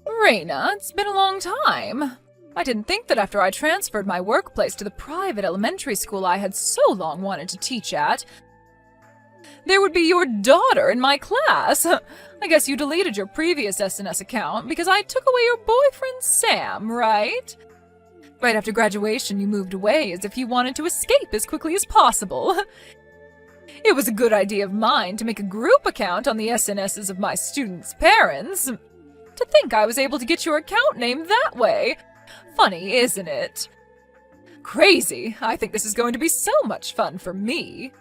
Raina, it's been a long time. I didn't think that after I transferred my workplace to the private elementary school I had so long wanted to teach at, there would be your daughter in my class. I guess you deleted your previous SNS account because I took away your boyfriend Sam, right? Right after graduation, you moved away as if you wanted to escape as quickly as possible. It was a good idea of mine to make a group account on the SNSs of my students' parents. To think I was able to get your account name that way. Funny, isn't it? Crazy. I think this is going to be so much fun for me.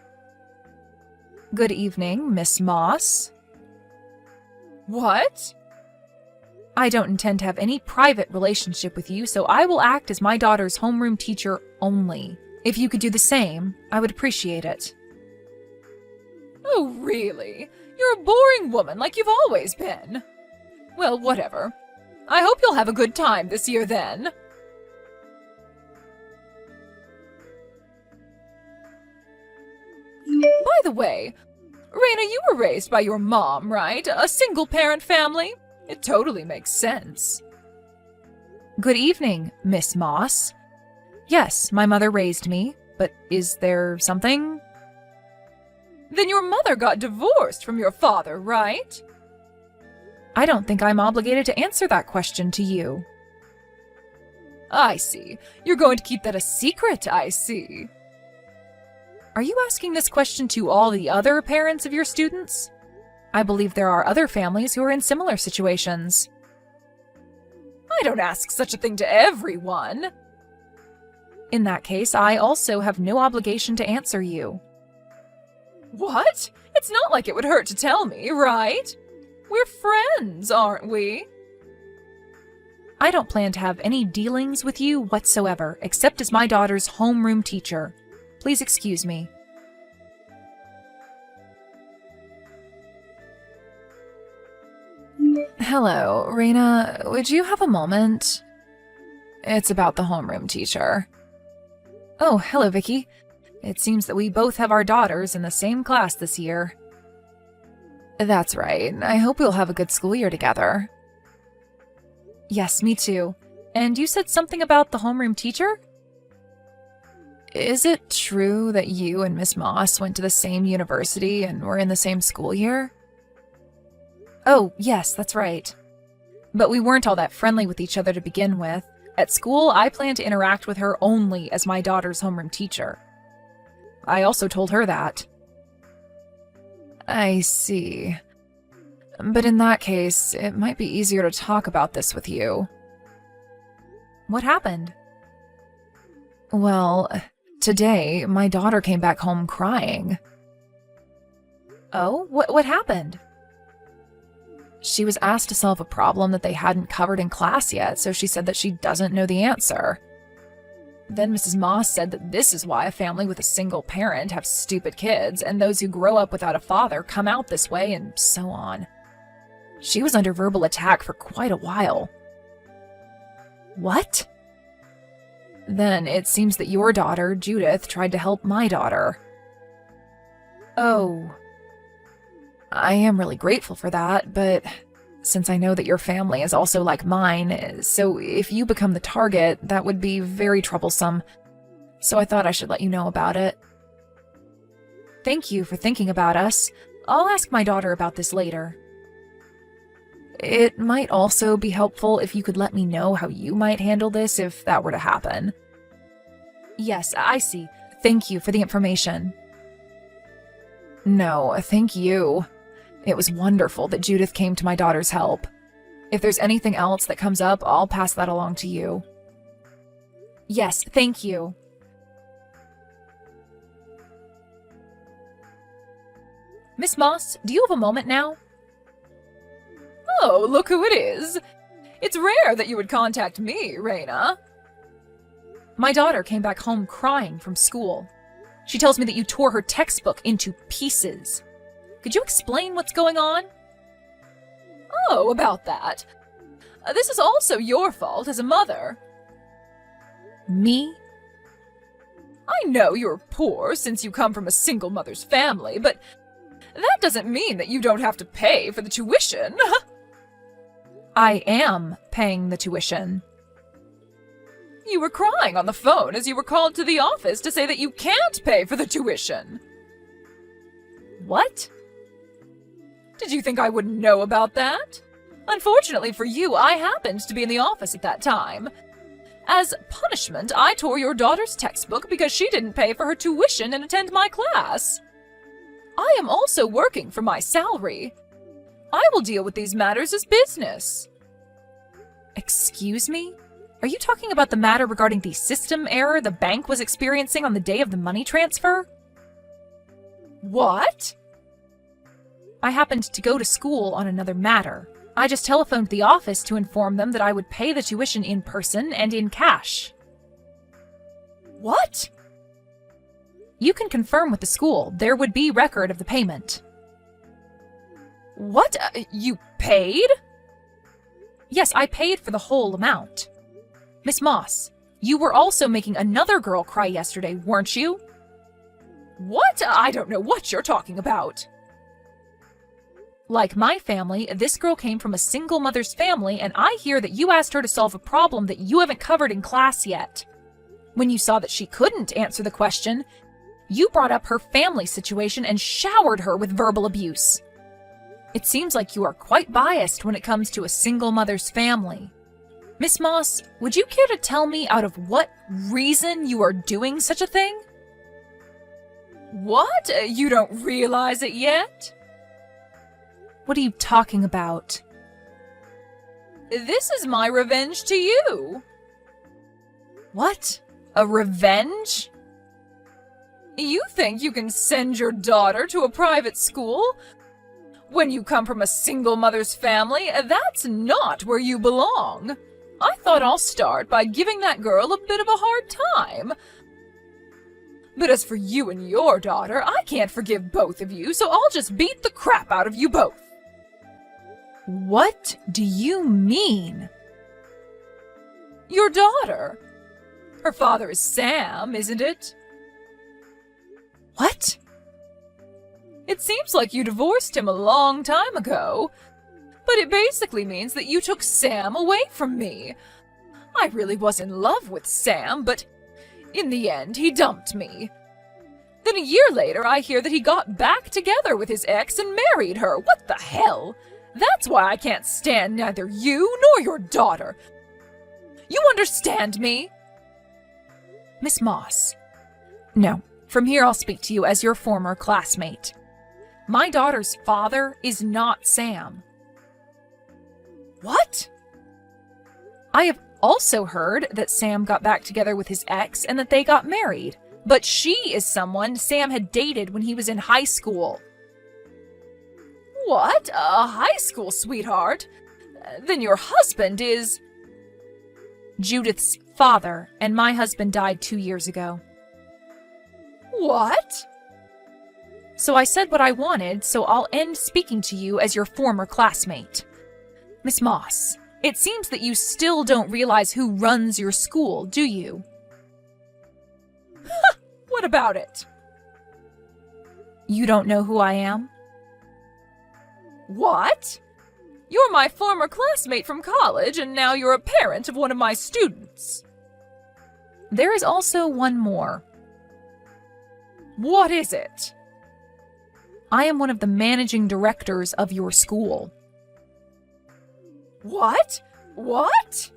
Good evening, Miss Moss. What? I don't intend to have any private relationship with you, so I will act as my daughter's homeroom teacher only. If you could do the same, I would appreciate it. Oh, really? You're a boring woman like you've always been. Well, whatever. I hope you'll have a good time this year then. By the way, Raina, you were raised by your mom, right? A single-parent family? It totally makes sense. Good evening, Miss Moss. Yes, my mother raised me, but is there something? Then your mother got divorced from your father, right? I don't think I'm obligated to answer that question to you. I see. You're going to keep that a secret, I see. Are you asking this question to all the other parents of your students? I believe there are other families who are in similar situations. I don't ask such a thing to everyone. In that case, I also have no obligation to answer you. What? It's not like it would hurt to tell me, right? We're friends, aren't we? I don't plan to have any dealings with you whatsoever, except as my daughter's homeroom teacher. Please excuse me. Hello, Raina. Would you have a moment? It's about the homeroom teacher. Oh, hello, Vicky. It seems that we both have our daughters in the same class this year. That's right. I hope we'll have a good school year together. Yes, me too. And you said something about the homeroom teacher? Is it true that you and Miss Moss went to the same university and were in the same school year? Oh, yes, that's right. But we weren't all that friendly with each other to begin with. At school, I plan to interact with her only as my daughter's homeroom teacher. I also told her that. I see. But in that case, it might be easier to talk about this with you. What happened? Well, today, my daughter came back home crying. Oh, what happened? She was asked to solve a problem that they hadn't covered in class yet, so she said that she doesn't know the answer. Then Mrs. Moss said that this is why a family with a single parent have stupid kids, and those who grow up without a father come out this way, and so on. She was under verbal attack for quite a while. What? Then it seems that your daughter, Judith, tried to help my daughter. Oh. I am really grateful for that, but since I know that your family is also like mine, so if you become the target, that would be very troublesome. So I thought I should let you know about it. Thank you for thinking about us. I'll ask my daughter about this later. It might also be helpful if you could let me know how you might handle this if that were to happen. Yes, I see. Thank you for the information. No, thank you. It was wonderful that Judith came to my daughter's help. If there's anything else that comes up, I'll pass that along to you. Yes, thank you. Miss Moss, do you have a moment now? Oh, look who it is. It's rare that you would contact me, Raina. My daughter came back home crying from school. She tells me that you tore her textbook into pieces. Could you explain what's going on? Oh, about that. This is also your fault as a mother. Me? I know you're poor since you come from a single mother's family, but that doesn't mean that you don't have to pay for the tuition. I am paying the tuition. You were crying on the phone as you were called to the office to say that you can't pay for the tuition. What? Did you think I wouldn't know about that? Unfortunately for you, I happened to be in the office at that time. As punishment, I tore your daughter's textbook because she didn't pay for her tuition and attend my class. I am also working for my salary. I will deal with these matters as business. Excuse me? Are you talking about the matter regarding the system error the bank was experiencing on the day of the money transfer? What? I happened to go to school on another matter. I just telephoned the office to inform them that I would pay the tuition in person and in cash. What? You can confirm with the school. There would be record of the payment. What? You paid? Yes, I paid for the whole amount. Miss Moss, you were also making another girl cry yesterday, weren't you? What? I don't know what you're talking about. Like my family, this girl came from a single mother's family, and I hear that you asked her to solve a problem that you haven't covered in class yet. When you saw that she couldn't answer the question, you brought up her family situation and showered her with verbal abuse. It seems like you are quite biased when it comes to a single mother's family. Miss Moss, would you care to tell me out of what reason you are doing such a thing? What? You don't realize it yet? What are you talking about? This is my revenge to you. What? A revenge? You think you can send your daughter to a private school? When you come from a single mother's family, that's not where you belong. I thought I'll start by giving that girl a bit of a hard time. But as for you and your daughter, I can't forgive both of you, so I'll just beat the crap out of you both. What do you mean? Your daughter. Her father is Sam, isn't it? What? It seems like you divorced him a long time ago, but it basically means that you took Sam away from me. I really was in love with Sam, but in the end, he dumped me. Then a year later, I hear that he got back together with his ex and married her. What the hell? That's why I can't stand neither you nor your daughter. You understand me? Miss Moss. No, from here I'll speak to you as your former classmate. My daughter's father is not Sam. What? I have also heard that Sam got back together with his ex and that they got married, but she is someone Sam had dated when he was in high school. What? A high school sweetheart? Then your husband is... Judith's father, and my husband died 2 years ago. What? So I said what I wanted, so I'll end speaking to you as your former classmate. Miss Moss, it seems that you still don't realize who runs your school, do you? What about it? You don't know who I am? What? You're my former classmate from college, and now you're a parent of one of my students. There is also one more. What is it? I am one of the managing directors of your school. What? What?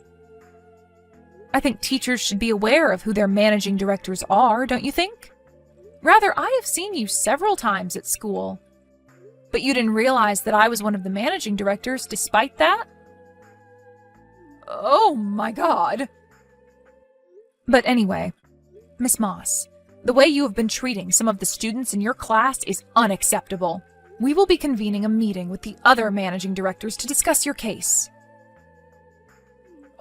I think teachers should be aware of who their managing directors are, don't you think? Rather, I have seen you several times at school. But you didn't realize that I was one of the managing directors despite that? Oh my God. But anyway, Miss Moss, the way you have been treating some of the students in your class is unacceptable. We will be convening a meeting with the other managing directors to discuss your case.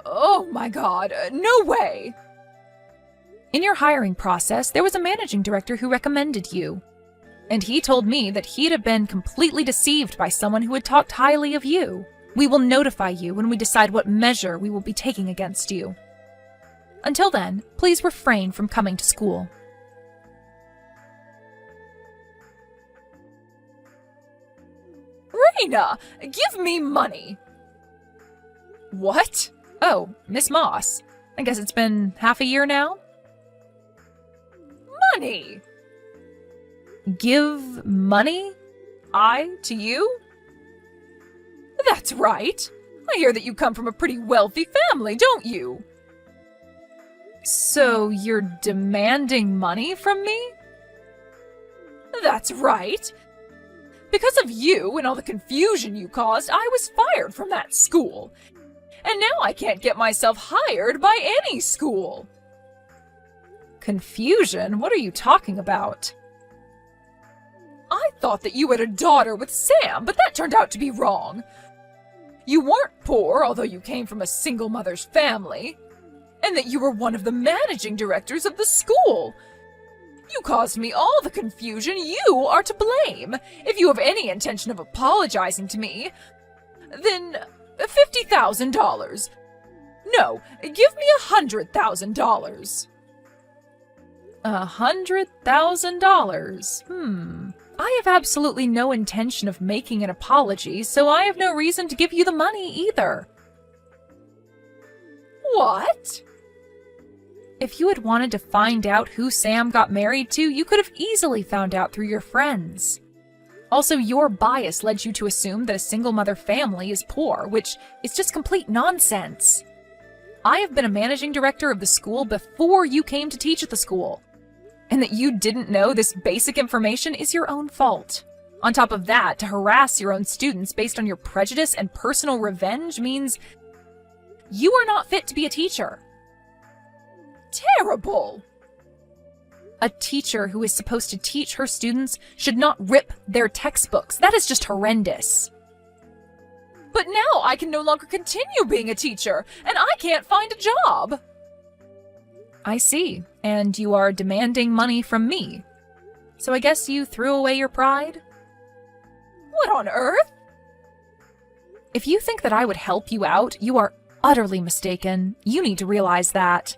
Oh my God, no way! In your hiring process, there was a managing director who recommended you. And he told me that he'd have been completely deceived by someone who had talked highly of you. We will notify you when we decide what measure we will be taking against you. Until then, please refrain from coming to school. Raina, give me money! What? Oh, Miss Moss. I guess it's been half a year now? Money! Give money? I to you? That's right. I hear that you come from a pretty wealthy family, don't you? So you're demanding money from me? That's right. Because of you and all the confusion you caused, I was fired from that school. And now I can't get myself hired by any school. Confusion? What are you talking about? I thought that you had a daughter with Sam, but that turned out to be wrong. You weren't poor, although you came from a single mother's family, and that you were one of the managing directors of the school. You caused me all the confusion. You are to blame. If you have any intention of apologizing to me, then $50,000. No, give me $100,000. $100,000? I have absolutely no intention of making an apology, so I have no reason to give you the money either. What? If you had wanted to find out who Sam got married to, you could have easily found out through your friends. Also, your bias led you to assume that a single mother family is poor, which is just complete nonsense. I have been a managing director of the school before you came to teach at the school. And that you didn't know this basic information is your own fault. On top of that, to harass your own students based on your prejudice and personal revenge means you are not fit to be a teacher. Terrible! A teacher who is supposed to teach her students should not rip their textbooks. That is just horrendous. But now I can no longer continue being a teacher, and I can't find a job. I see, and you are demanding money from me. So I guess you threw away your pride? What on earth? If you think that I would help you out, you are utterly mistaken. You need to realize that.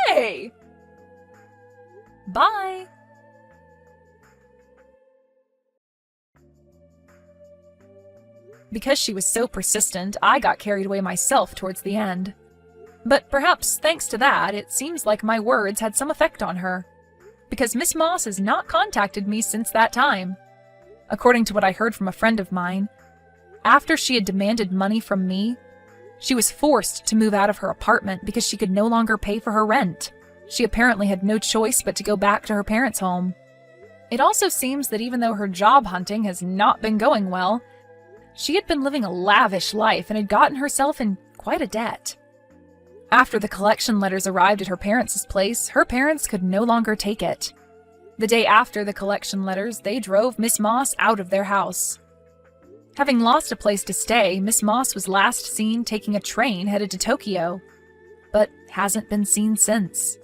Hey! Bye! Because she was so persistent, I got carried away myself towards the end. But perhaps thanks to that, it seems like my words had some effect on her. Because Miss Moss has not contacted me since that time. According to what I heard from a friend of mine, after she had demanded money from me, she was forced to move out of her apartment because she could no longer pay for her rent. She apparently had no choice but to go back to her parents' home. It also seems that even though her job hunting has not been going well, she had been living a lavish life and had gotten herself in quite a debt. After the collection letters arrived at her parents' place, her parents could no longer take it. The day after the collection letters, they drove Miss Moss out of their house. Having lost a place to stay, Miss Moss was last seen taking a train headed to Tokyo, but hasn't been seen since.